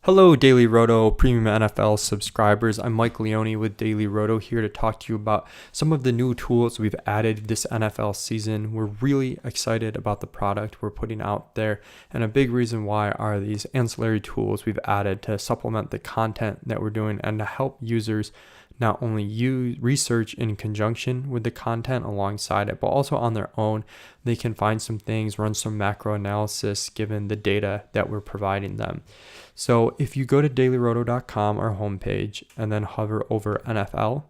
Hello, DailyRoto Premium NFL subscribers. I'm Mike Leone with DailyRoto here to talk to you about some of the new tools we've added this NFL season. We're really excited about the product we're putting out there, and a big reason why are these ancillary tools we've added to supplement the content that we're doing and to help users not only use research in conjunction with the content alongside it, but also on their own. They can find some things, run some macro analysis given the data that we're providing them. So if you go to dailyroto.com, our homepage, and then hover over NFL,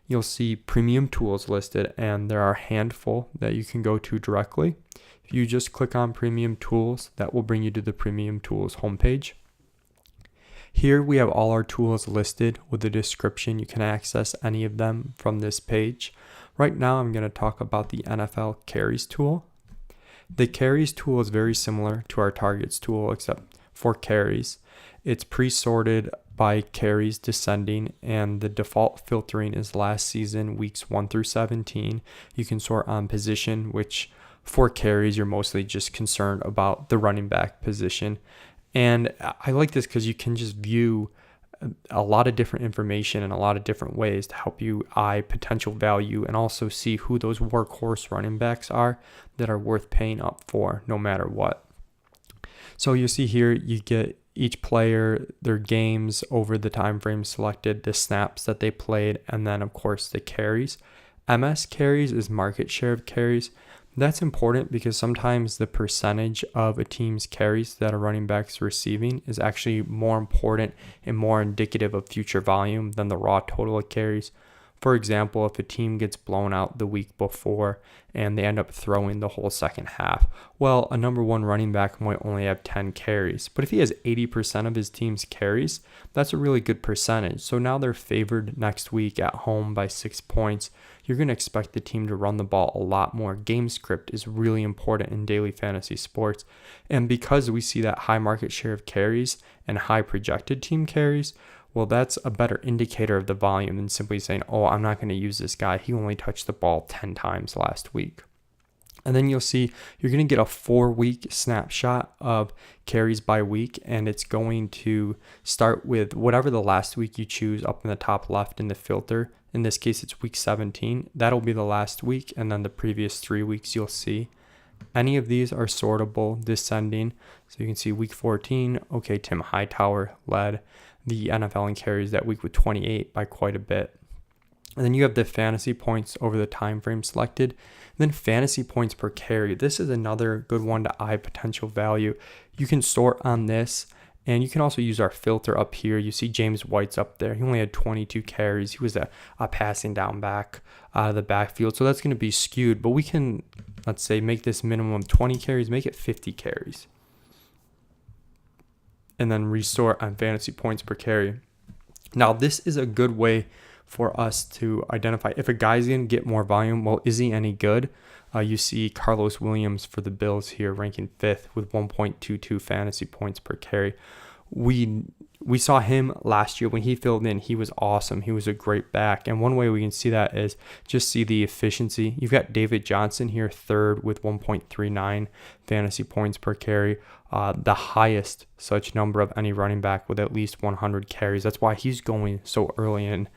you'll see premium tools listed, and there are a handful that you can go to directly. If you just click on premium tools, that will bring you to the premium tools homepage. Here we have all our tools listed with a description. You can access any of them from this page. Right now I'm going to talk about the NFL carries tool. The carries tool is very similar to our targets tool except for carries. It's pre-sorted by carries descending, and the default filtering is last season weeks 1 through 17. You can sort on position, which for carries you're mostly just concerned about the running back position. And I like this because you can just view a lot of different information in a lot of different ways to help you eye potential value and also see who those workhorse running backs are that are worth paying up for no matter what. So you see here, you get each player, their games over the time frame selected, the snaps that they played, and then of course the carries. MS carries is market share of carries. That's important because sometimes the percentage of a team's carries that a running back's receiving is actually more important and more indicative of future volume than the raw total of carries. For example, if a team gets blown out the week before and they end up throwing the whole second half, well, a number one running back might only have 10 carries. But if he has 80% of his team's carries, that's a really good percentage. So now they're favored next week at home by 6 points. You're going to expect the team to run the ball a lot more. Game script is really important in daily fantasy sports. And because we see that high market share of carries and high projected team carries, well, that's a better indicator of the volume than simply saying, oh, I'm not going to use this guy. He only touched the ball 10 times last week. And then you'll see you're going to get a 4-week snapshot of carries by week, and it's going to start with whatever the last week you choose up in the top left in the filter. In this case, it's week 17. That'll be the last week, and then the previous 3 weeks you'll see. Any of these are sortable, descending. So you can see week 14, okay, Tim Hightower led the NFL in carries that week with 28 by quite a bit. And then you have the fantasy points over the time frame selected. And then fantasy points per carry. This is another good one to eye potential value. You can sort on this, and you can also use our filter up here. You see James White's up there. He only had 22 carries. He was a passing down back out of the backfield. So that's going to be skewed. But we can, let's say, make this minimum 20 carries, make it 50 carries. And then resort on fantasy points per carry. Now, this is a good way for us to identify if a guy's going to get more volume. Well, is he any good? You see Carlos Williams for the Bills here ranking 5th with 1.22 fantasy points per carry. We saw him last year when he filled in. He was awesome. He was a great back. And one way we can see that is just see the efficiency. You've got David Johnson here 3rd with 1.39 fantasy points per carry. The highest such number of any running back with at least 100 carries. That's why he's going so early in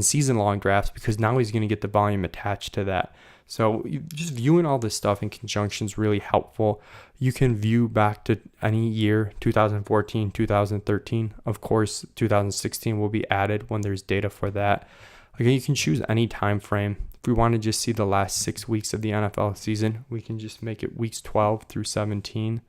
season-long drafts, because now he's going to get the volume attached to that. So just viewing all this stuff in conjunction is really helpful. You can view back to any year, 2014, 2013. Of course, 2016 will be added when there's data for that. Again, you can choose any time frame. If we want to just see the last 6 weeks of the NFL season, we can just make it weeks 12 through 17.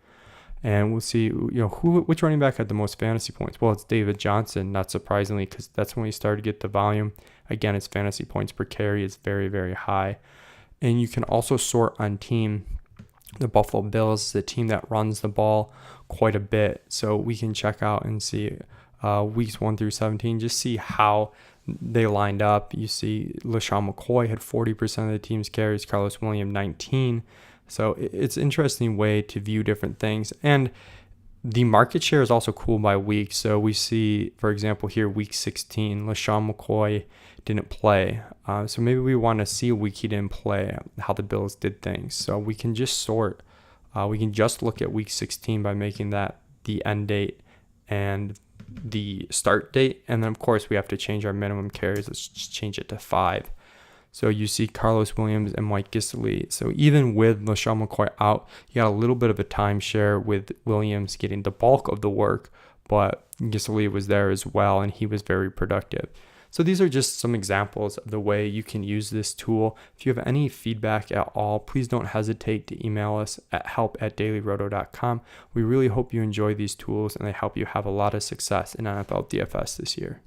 And we'll see, which running back had the most fantasy points. Well, it's David Johnson, not surprisingly, because that's when he started to get the volume. Again, his fantasy points per carry is very, very high. And you can also sort on team. The Buffalo Bills is the team that runs the ball quite a bit. So we can check out and see weeks 1 through 17, just see how they lined up. You see LaShawn McCoy had 40% of the team's carries, Carlos Williams 19%. So it's an interesting way to view different things. And the market share is also cool by week. So we see, for example, here, week 16, LaShawn McCoy didn't play. So maybe we want to see a week he didn't play, how the Bills did things. So we can just sort. We can just look at week 16 by making that the end date and the start date. And then of course we have to change our minimum carries. Let's just change it to 5. So you see Carlos Williams and Mike Gesicki. So even with LaShawn McCoy out, you got a little bit of a timeshare with Williams getting the bulk of the work, but Gesicki was there as well, and he was very productive. So these are just some examples of the way you can use this tool. If you have any feedback at all, please don't hesitate to email us at help@dailyroto.com. We really hope you enjoy these tools and they help you have a lot of success in NFL DFS this year.